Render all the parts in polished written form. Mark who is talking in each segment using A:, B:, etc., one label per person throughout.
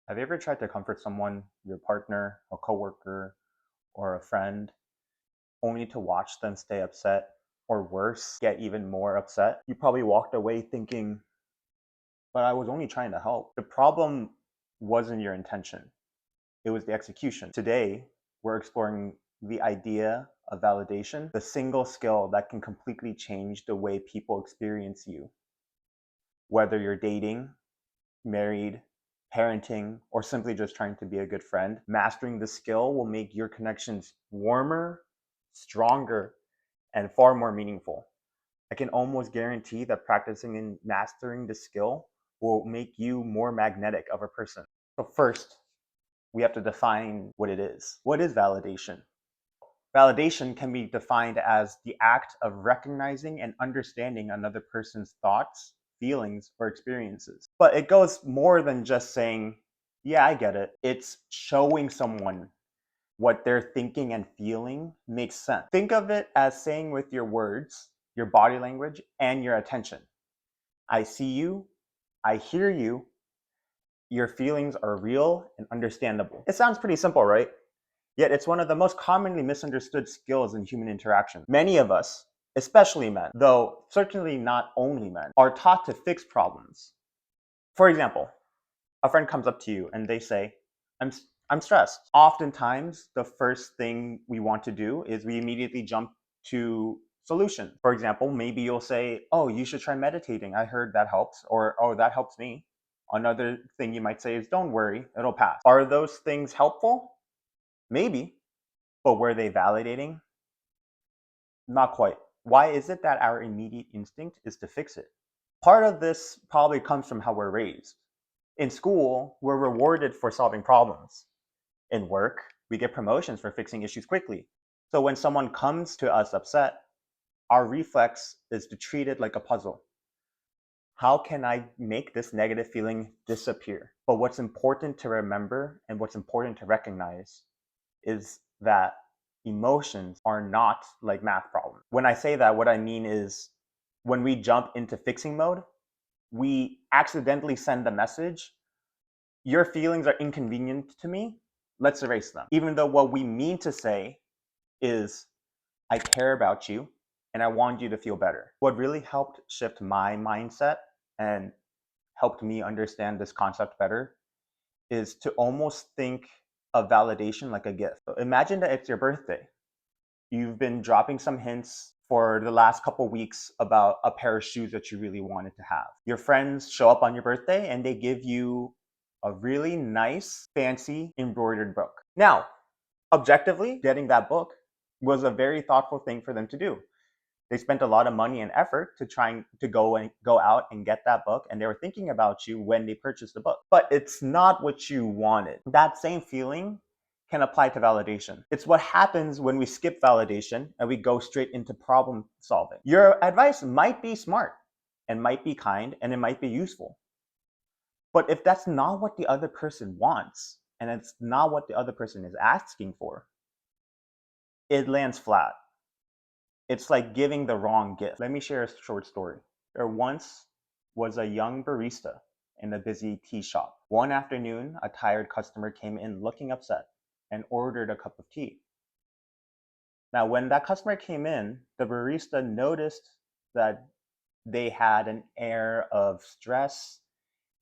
A: Have you ever tried to comfort someone, your partner, a coworker, or a friend, only to watch them stay upset, or worse, get even more upset? You probably walked away thinking, but I was only trying to help. The problem wasn't your intention, it was the execution. Today, we're exploring the idea of validation, the single skill that can completely change the way people experience you. Whether you're dating, married, parenting, or simply just trying to be a good friend, mastering the skill will make your connections warmer, stronger, and far more meaningful. I can almost guarantee that practicing and mastering the skill will make you more magnetic of a person. So, first, we have to define what it is. What is validation? Validation can be defined as the act of recognizing and understanding another person's thoughts, feelings, or experiences. But it goes more than just saying, yeah, I get it. It's showing someone what they're thinking and feeling makes sense. Think of it as saying with your words, your body language, and your attention, I see you, I hear you, your feelings are real and understandable. It sounds pretty simple, right? Yet it's one of the most commonly misunderstood skills in human interaction. Many of us, especially men, though certainly not only men, are taught to fix problems. For example, a friend comes up to you and they say, I'm, I'm stressed. Oftentimes, the first thing we want to do is we immediately jump to solution. For example, maybe you'll say, oh, you should try meditating. I heard that helps. Or, oh, that helps me. Another thing you might say is, don't worry, it'll pass. Are those things helpful? Maybe. But were they validating? Not quite. Why is it that our immediate instinct is to fix it? Part of this probably comes from how we're raised. In school, we're rewarded for solving problems. In work, we get promotions for fixing issues quickly. So when someone comes to us upset, our reflex is to treat it like a puzzle. How can I make this negative feeling disappear? But what's important to remember and what's important to recognize is that emotions are not like math problems. When I say that, what I mean is when we jump into fixing mode, we accidentally send the message, your feelings are inconvenient to me, let's erase them. Even though what we mean to say is, I care about you and I want you to feel better. What really helped shift my mindset and helped me understand this concept better is to almost think of validation like a gift. So imagine that it's your birthday. You've been dropping some hints for the last couple weeks about a pair of shoes that you really wanted to have. Your friends show up on your birthday and they give you a really nice, fancy embroidered book. Now, objectively, getting that book was a very thoughtful thing for them to do. They spent a lot of money and effort to trying to go out and get that book, and they were thinking about you when they purchased the book. But it's not what you wanted. That same feeling can apply to validation. It's what happens when we skip validation and we go straight into problem solving. Your advice might be smart and might be kind and it might be useful. But if that's not what the other person wants and it's not what the other person is asking for, it lands flat. It's like giving the wrong gift. Let me share a short story. There once was a young barista in a busy tea shop. One afternoon, a tired customer came in looking upset and ordered a cup of tea. Now, when that customer came in, the barista noticed that they had an air of stress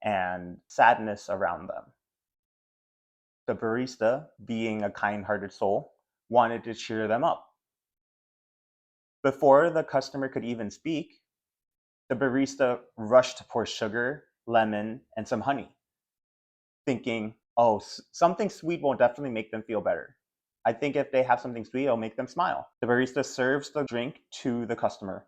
A: and sadness around them. The barista, being a kind hearted soul, wanted to cheer them up. Before the customer could even speak, the barista rushed to pour sugar, lemon, and some honey, thinking, oh, something sweet will definitely make them feel better. I think if they have something sweet, it'll make them smile. The barista serves the drink to the customer.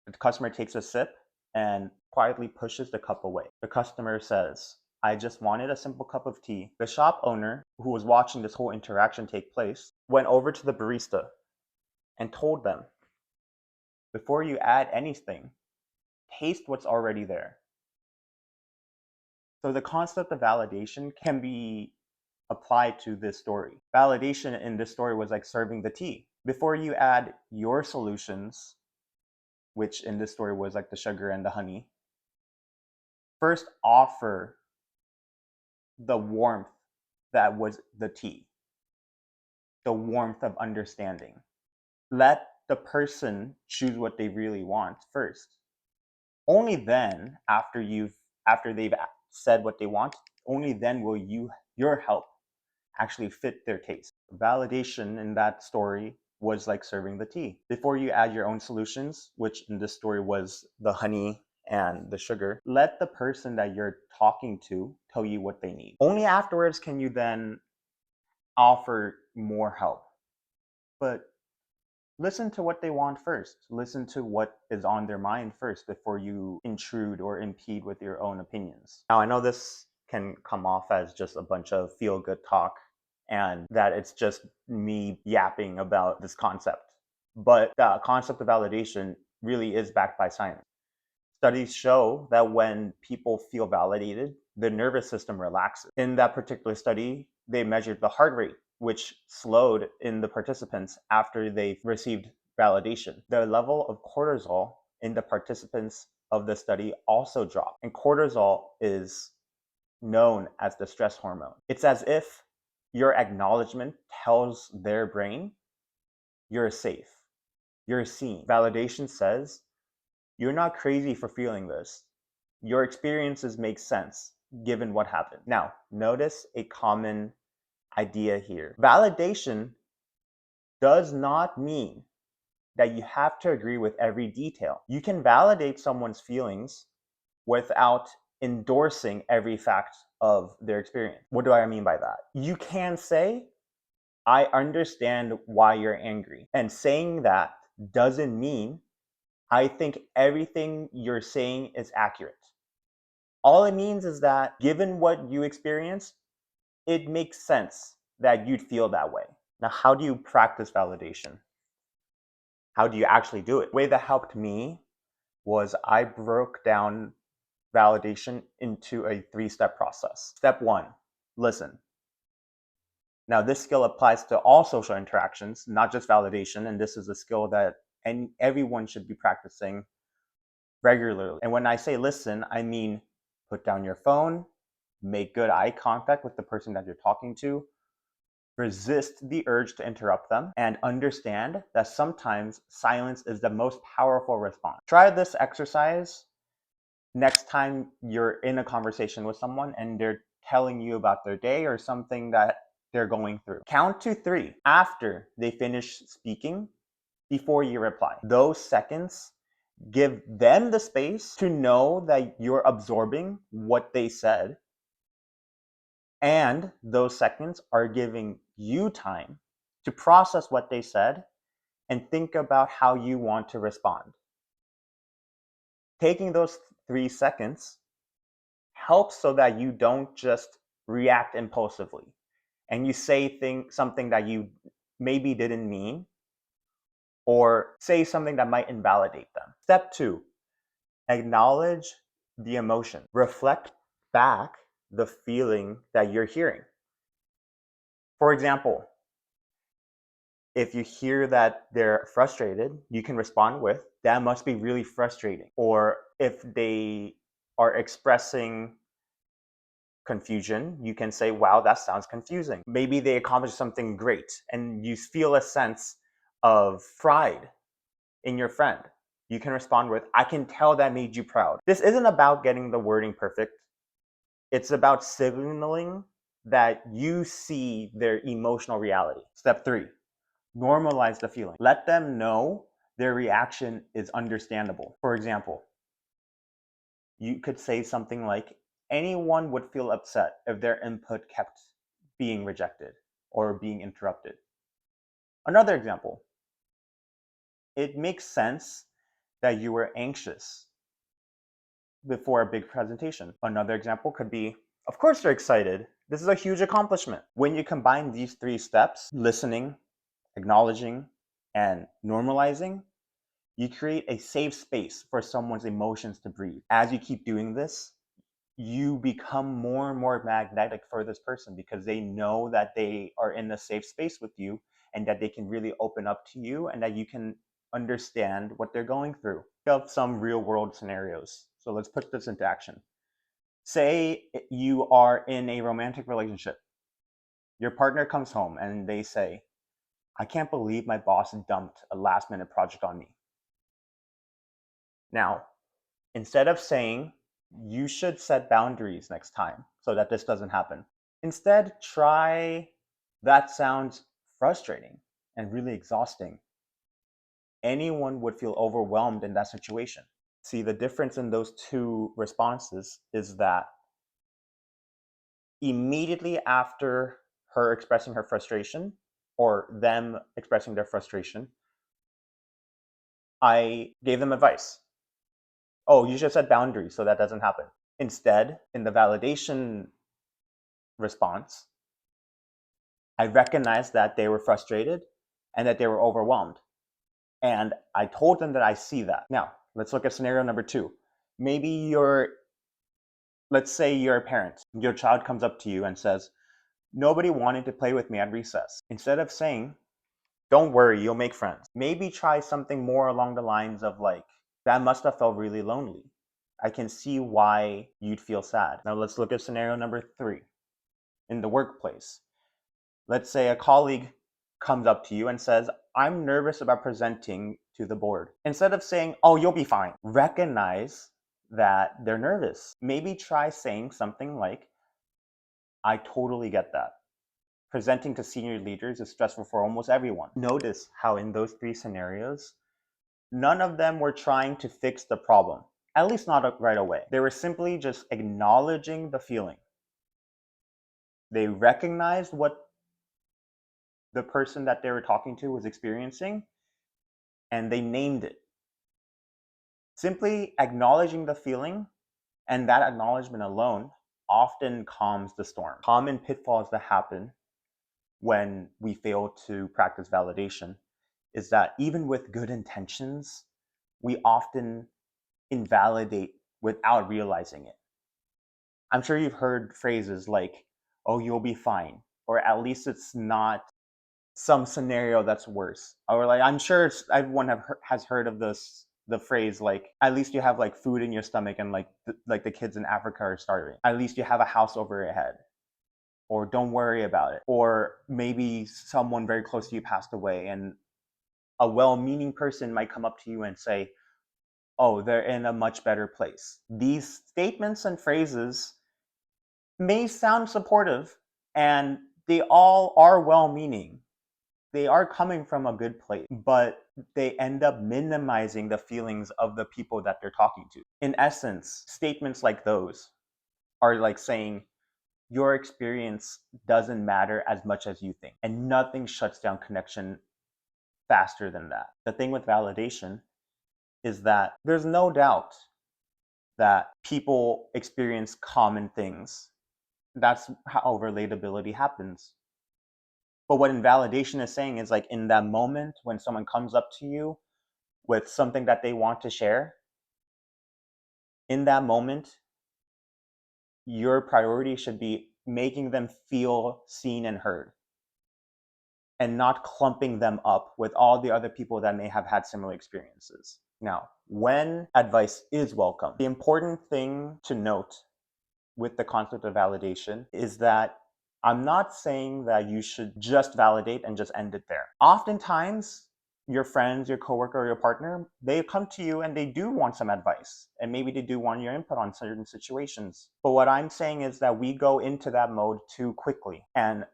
A: The customer takes a sip and quietly pushes the cup away. The customer says, I just wanted a simple cup of tea. The shop owner, who was watching this whole interaction take place, went over to the barista and told them, before you add anything, taste what's already there. So the concept of validation can be applied to this story. Validation in this story was like serving the tea. Before you add your solutions, which in this story was like the sugar and the honey, first offer the warmth that was the tea, the warmth of understanding. Let the person choose what they really want first. Only then, after they've said what they want, only then will your help actually fit their taste. Validation in that story was like serving the tea. Before you add your own solutions, which in this story was the honey and the sugar, let the person that you're talking to tell you what they need. Only afterwards can you then offer more help. But listen to what they want first. Listen to what is on their mind first before you intrude or impede with your own opinions. Now, I know this can come off as just a bunch of feel good talk and that it's just me yapping about this concept. But the concept of validation really is backed by science. Studies show that when people feel validated, the nervous system relaxes. In that particular study, they measured the heart rate, which slowed in the participants after they received validation. The level of cortisol in the participants of the study also dropped. And cortisol is known as the stress hormone. It's as if your acknowledgement tells their brain you're safe, you're seen. Validation says you're not crazy for feeling this. Your experiences make sense given what happened. Now, notice a common idea here. Validation does not mean that you have to agree with every detail. You can validate someone's feelings without endorsing every fact of their experience. What do I mean by that? You can say, I understand why you're angry. And saying that doesn't mean I think everything you're saying is accurate. All it means is that given what you experienced, it makes sense that you'd feel that way. Now, how do you practice validation? How do you actually do it? The way that helped me was I broke down validation into a 3-step process. Step 1, listen. Now, this skill applies to all social interactions, not just validation, and this is a skill that everyone should be practicing regularly. And when I say listen, I mean put down your phone, make good eye contact with the person that you're talking to, resist the urge to interrupt them, and understand that sometimes silence is the most powerful response. Try this exercise next time you're in a conversation with someone and they're telling you about their day or something that they're going through. Count to 3 after they finish speaking before you reply. Those seconds give them the space to know that you're absorbing what they said. And those seconds are giving you time to process what they said and think about how you want to respond. Taking those 3 seconds helps so that you don't just react impulsively and you say something that you maybe didn't mean or say something that might invalidate them. Step 2, acknowledge the emotion. Reflect back the feeling that you're hearing. For example, if you hear that they're frustrated, you can respond with, that must be really frustrating. Or if they are expressing confusion, you can say, wow, that sounds confusing. Maybe they accomplished something great and you feel a sense of pride in your friend. You can respond with, I can tell that made you proud. This isn't about getting the wording perfect. It's about signaling that you see their emotional reality. Step 3, normalize the feeling. Let them know their reaction is understandable. For example, you could say something like, anyone would feel upset if their input kept being rejected or being interrupted. Another example, it makes sense that you were anxious before a big presentation. Another example could be, of course you're excited. This is a huge accomplishment. When you combine these 3 steps, listening, acknowledging, and normalizing, you create a safe space for someone's emotions to breathe. As you keep doing this, you become more and more magnetic for this person because they know that they are in a safe space with you and that they can really open up to you and that you can understand what they're going through. Think of some real world scenarios. So let's put this into action. Say you are in a romantic relationship. Your partner comes home and they say, I can't believe my boss dumped a last minute project on me. Now, instead of saying, you should set boundaries next time so that this doesn't happen, instead try, that sounds frustrating and really exhausting. Anyone would feel overwhelmed in that situation. See, the difference in those two responses is that immediately after her expressing her frustration or them expressing their frustration, I gave them advice. Oh, you should set boundaries so that doesn't happen. Instead, in the validation response, I recognized that they were frustrated and that they were overwhelmed. And I told them that I see that. Now, let's look at scenario number 2. Maybe let's say you're a parent. Your child comes up to you and says, nobody wanted to play with me at recess. Instead of saying, don't worry, you'll make friends, maybe try something more along the lines of like, that must have felt really lonely. I can see why you'd feel sad. Now let's look at scenario number 3. In the workplace, let's say a colleague comes up to you and says, I'm nervous about presenting to the board. Instead of saying, oh, you'll be fine, recognize that they're nervous. Maybe try saying something like, I totally get that. Presenting to senior leaders is stressful for almost everyone. Notice how in those 3 scenarios, none of them were trying to fix the problem, at least not right away. They were simply just acknowledging the feeling. They recognized what the person that they were talking to was experiencing, and they named it. Simply acknowledging the feeling and that acknowledgement alone often calms the storm. Common pitfalls that happen when we fail to practice validation is that even with good intentions, we often invalidate without realizing it. I'm sure you've heard phrases like, oh, you'll be fine, or at least it's not some scenario that's worse. Or like, I'm sure everyone has heard of the phrase like, at least you have like food in your stomach and like the kids in Africa are starving. At least you have a house over your head. Or don't worry about it. Or maybe someone very close to you passed away and a well-meaning person might come up to you and say, oh, they're in a much better place. These statements and phrases may sound supportive and they all are well-meaning. They are coming from a good place, but they end up minimizing the feelings of the people that they're talking to. In essence, statements like those are like saying, your experience doesn't matter as much as you think, and nothing shuts down connection faster than that. The thing with validation is that there's no doubt that people experience common things. That's how relatability happens. But what invalidation is saying is like in that moment when someone comes up to you with something that they want to share, in that moment, your priority should be making them feel seen and heard and not clumping them up with all the other people that may have had similar experiences. Now, when advice is welcome, the important thing to note with the concept of validation is that I'm not saying that you should just validate and just end it there. Oftentimes, your friends, your coworker, or your partner, they come to you and they do want some advice. And maybe they do want your input on certain situations. But what I'm saying is that we go into that mode too quickly. And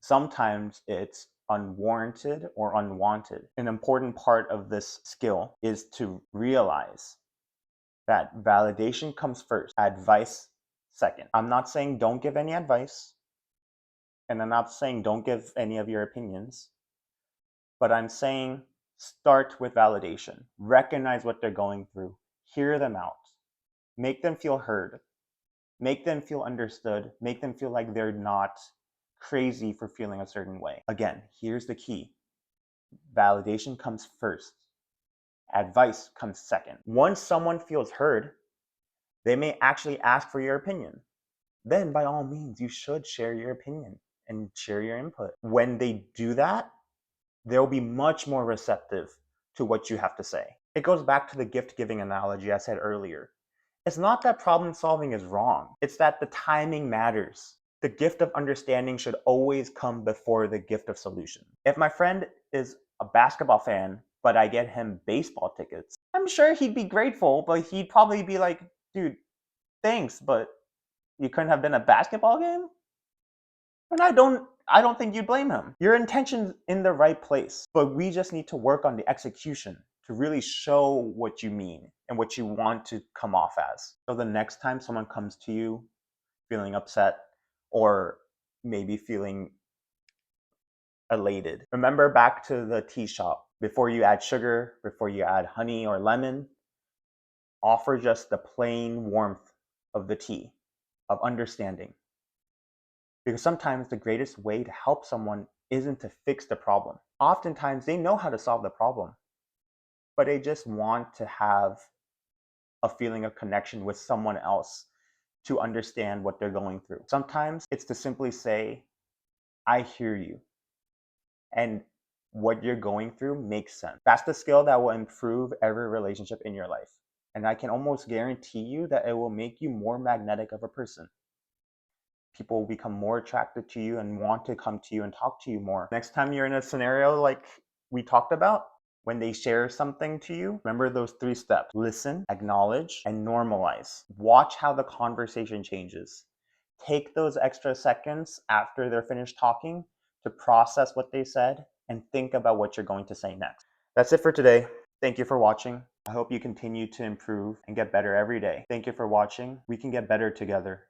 A: sometimes it's unwarranted or unwanted. An important part of this skill is to realize that validation comes first, advice second. I'm not saying don't give any advice, and I'm not saying don't give any of your opinions, but I'm saying start with validation. Recognize what they're going through, hear them out, make them feel heard, make them feel understood, make them feel like they're not crazy for feeling a certain way. Again, here's the key. Validation comes first. Advice comes second. Once someone feels heard, they may actually ask for your opinion. Then by all means, you should share your opinion and share your input. When they do that, they'll be much more receptive to what you have to say. It goes back to the gift giving analogy I said earlier. It's not that problem solving is wrong, it's that the timing matters. The gift of understanding should always come before the gift of solution. If my friend is a basketball fan, but I get him baseball tickets, I'm sure he'd be grateful, but he'd probably be like, dude, thanks, but you couldn't have been a basketball game? And I don't think you'd blame him. Your intention's in the right place, but we just need to work on the execution to really show what you mean and what you want to come off as. So the next time someone comes to you feeling upset or maybe feeling elated, remember back to the tea shop. Before you add sugar, before you add honey or lemon, offer just the plain warmth of the tea, of understanding. Because sometimes the greatest way to help someone isn't to fix the problem. Oftentimes they know how to solve the problem, but they just want to have a feeling of connection with someone else to understand what they're going through. Sometimes it's to simply say, I hear you, and what you're going through makes sense. That's the skill that will improve every relationship in your life. And I can almost guarantee you that it will make you more magnetic of a person. People will become more attracted to you and want to come to you and talk to you more. Next time you're in a scenario like we talked about, when they share something to you, remember those 3 steps: listen, acknowledge, and normalize. Watch how the conversation changes. Take those extra seconds after they're finished talking to process what they said and think about what you're going to say next. That's it for today. Thank you for watching. I hope you continue to improve and get better every day. Thank you for watching. We can get better together.